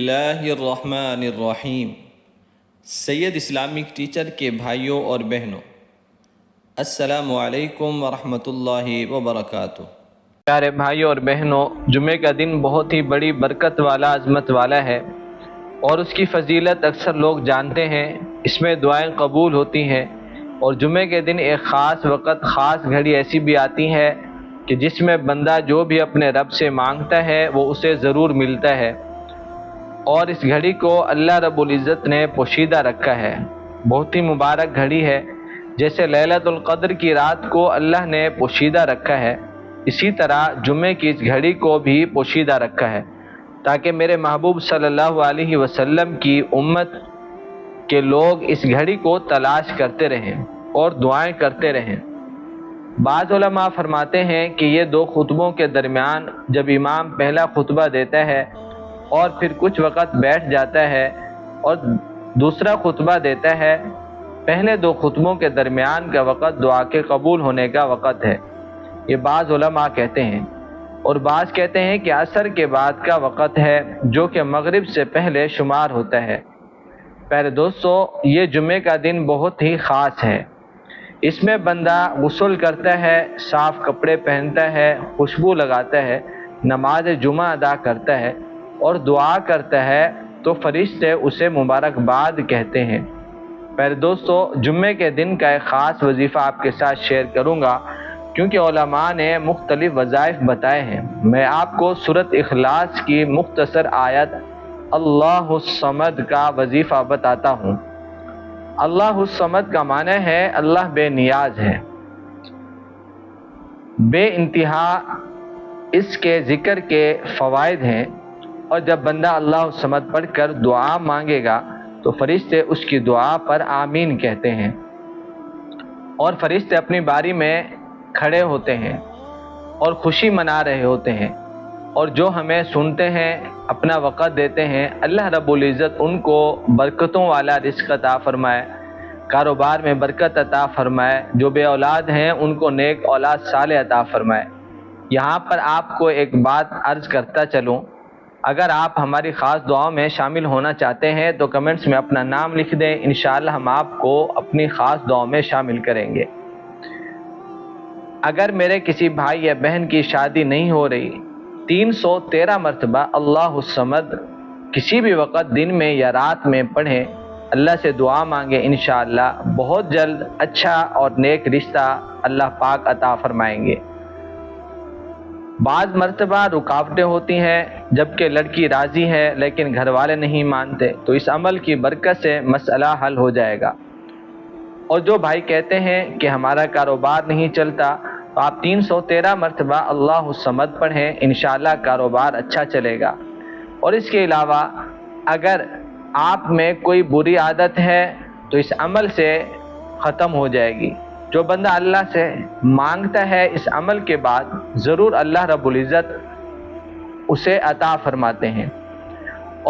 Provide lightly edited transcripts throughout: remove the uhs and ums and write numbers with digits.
اللہ الرحمن الرحیم۔ سید Islamic teacher کے بھائیوں اور بہنوں، السلام علیکم ورحمۃ اللہ وبرکاتہ۔ پیارے بھائیوں اور بہنوں، جمعے کا دن بہت ہی بڑی برکت والا، عظمت والا ہے اور اس کی فضیلت اکثر لوگ جانتے ہیں۔ اس میں دعائیں قبول ہوتی ہیں اور جمعے کے دن ایک خاص وقت، خاص گھڑی ایسی بھی آتی ہے کہ جس میں بندہ جو بھی اپنے رب سے مانگتا ہے وہ اسے ضرور ملتا ہے، اور اس گھڑی کو اللہ رب العزت نے پوشیدہ رکھا ہے۔ بہت ہی مبارک گھڑی ہے۔ جیسے لیلۃ القدر کی رات کو اللہ نے پوشیدہ رکھا ہے، اسی طرح جمعے کی اس گھڑی کو بھی پوشیدہ رکھا ہے، تاکہ میرے محبوب صلی اللہ علیہ وسلم کی امت کے لوگ اس گھڑی کو تلاش کرتے رہیں اور دعائیں کرتے رہیں۔ بعض علماء فرماتے ہیں کہ یہ دو خطبوں کے درمیان جب امام پہلا خطبہ دیتا ہے اور پھر کچھ وقت بیٹھ جاتا ہے اور دوسرا خطبہ دیتا ہے، پہلے دو خطبوں کے درمیان کا وقت دعا کے قبول ہونے کا وقت ہے، یہ بعض علماء کہتے ہیں۔ اور بعض کہتے ہیں کہ عصر کے بعد کا وقت ہے، جو کہ مغرب سے پہلے شمار ہوتا ہے۔ پیارے دوستو، یہ جمعے کا دن بہت ہی خاص ہے۔ اس میں بندہ غسل کرتا ہے، صاف کپڑے پہنتا ہے، خوشبو لگاتا ہے، نماز جمعہ ادا کرتا ہے اور دعا کرتا ہے تو فرشتے اسے مبارکباد کہتے ہیں۔ پیارے دوستو، جمعے کے دن کا ایک خاص وظیفہ آپ کے ساتھ شیئر کروں گا، کیونکہ علماء نے مختلف وظائف بتائے ہیں۔ میں آپ کو سورۃ اخلاص کی مختصر آیت اللہ الصمد کا وظیفہ بتاتا ہوں۔ اللہ الصمد کا معنی ہے اللہ بے نیاز ہے، بے انتہا اس کے ذکر کے فوائد ہیں، اور جب بندہ اللہ الصمد پڑھ کر دعا مانگے گا تو فرشتے اس کی دعا پر آمین کہتے ہیں، اور فرشتے اپنی باری میں کھڑے ہوتے ہیں اور خوشی منا رہے ہوتے ہیں، اور جو ہمیں سنتے ہیں، اپنا وقت دیتے ہیں، اللہ رب العزت ان کو برکتوں والا رزق عطا فرمائے، کاروبار میں برکت عطا فرمائے، جو بے اولاد ہیں ان کو نیک اولاد صالح عطا فرمائے۔ یہاں پر آپ کو ایک بات عرض کرتا چلوں، اگر آپ ہماری خاص دعاؤں میں شامل ہونا چاہتے ہیں تو کمنٹس میں اپنا نام لکھ دیں، انشاءاللہ ہم آپ کو اپنی خاص دعاؤں میں شامل کریں گے۔ اگر میرے کسی بھائی یا بہن کی شادی نہیں ہو رہی، 313 مرتبہ اللہ الصمد کسی بھی وقت دن میں یا رات میں پڑھیں، اللہ سے دعا مانگیں، انشاءاللہ بہت جلد اچھا اور نیک رشتہ اللہ پاک عطا فرمائیں گے۔ بعض مرتبہ رکاوٹیں ہوتی ہیں، جبکہ لڑکی راضی ہے لیکن گھر والے نہیں مانتے، تو اس عمل کی برکت سے مسئلہ حل ہو جائے گا۔ اور جو بھائی کہتے ہیں کہ ہمارا کاروبار نہیں چلتا، تو آپ 313 مرتبہ اللہ الصمد پڑھیں، انشاءاللہ کاروبار اچھا چلے گا۔ اور اس کے علاوہ اگر آپ میں کوئی بری عادت ہے تو اس عمل سے ختم ہو جائے گی۔ جو بندہ اللہ سے مانگتا ہے اس عمل کے بعد، ضرور اللہ رب العزت اسے عطا فرماتے ہیں۔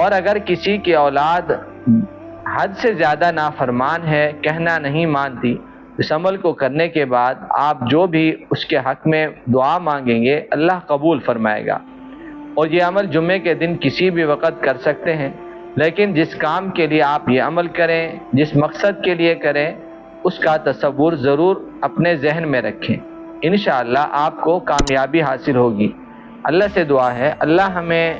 اور اگر کسی کی اولاد حد سے زیادہ نافرمان ہے، کہنا نہیں مانتی، اس عمل کو کرنے کے بعد آپ جو بھی اس کے حق میں دعا مانگیں گے اللہ قبول فرمائے گا۔ اور یہ عمل جمعے کے دن کسی بھی وقت کر سکتے ہیں، لیکن جس کام کے لیے آپ یہ عمل کریں، جس مقصد کے لیے کریں، اس کا تصور ضرور اپنے ذہن میں رکھیں، انشاءاللہ آپ کو کامیابی حاصل ہوگی۔ اللہ سے دعا ہے اللہ ہمیں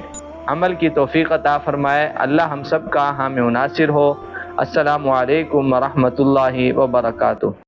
عمل کی توفیق عطا فرمائے، اللہ ہم سب کا حامی و ناصر ہو۔ السلام علیکم ورحمۃ اللہ وبرکاتہ۔